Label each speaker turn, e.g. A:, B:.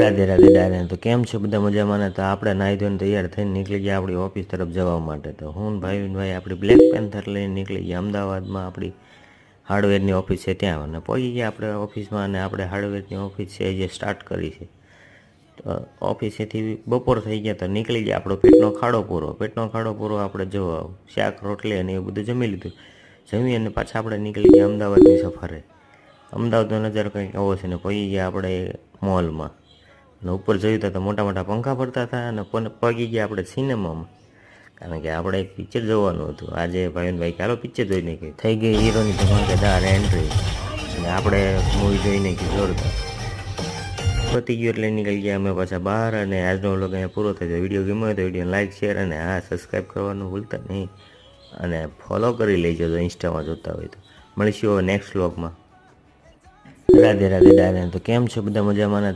A: રાધે રાધે ડાયરા. તો કેમ છે બધા મજામાં ને? તો આપણે નાહી ધોઈને તૈયાર થઈને નીકળી ગયા આપણી ઓફિસ તરફ જવા માટે. તો હું ને ભાઈ આપણી બ્લેક પેન્થર લઈને નીકળી ગયા અમદાવાદમાં આપણી હાર્ડવેરની ઓફિસ છે ત્યાં, અને પહોંચી ગયા આપણે ઓફિસમાં. અને આપણે હાર્ડવેરની ઓફિસ છે જે સ્ટાર્ટ કરી છે. તો ઓફિસેથી બપોર થઈ ગયા તો નીકળી ગયા આપણો પેટનો ખાડો પૂરો આપણે જો શાક રોટલી અને એવું બધું જમી લીધું. જમી અને પાછા આપણે નીકળી ગયા અમદાવાદની સફરે. અમદાવાદનો નજારો કંઈક આવો છે ને પહોંચી ગયા આપણે મોલમાં. અને ઉપર જોયું તો મોટા મોટા પંખા ફરતા હતા, અને પગી ગયા આપણે સિનેમામાં, કારણ કે આપણે એક પિક્ચર જોવાનું હતું આજે. ભાઈ ચાલો પિક્ચર જોઈ નાખ્યું. થઈ ગઈ હીરોની ધમાકેદાર એન્ટ્રી, અને આપણે મૂવી જોઈ નાખી જોરદાર. પતી ગયું એટલે નીકળી ગયા અમે પાછા બહાર. અને આજનો વ્લોગ અહીંયા પૂરો થયો. વિડીયો ગમ્યો હોય તો વિડીયોને લાઇક, શેર અને સબસ્ક્રાઈબ કરવાનું ભૂલતા નહીં, અને ફોલો કરી લેજો જો ઇન્સ્ટામાં જોતા હોય તો. મળીશું નેક્સ્ટ વ્લોગમાં. રાધે રાધે ડાયરા. તો કેમ છે બધા મજામાં ને?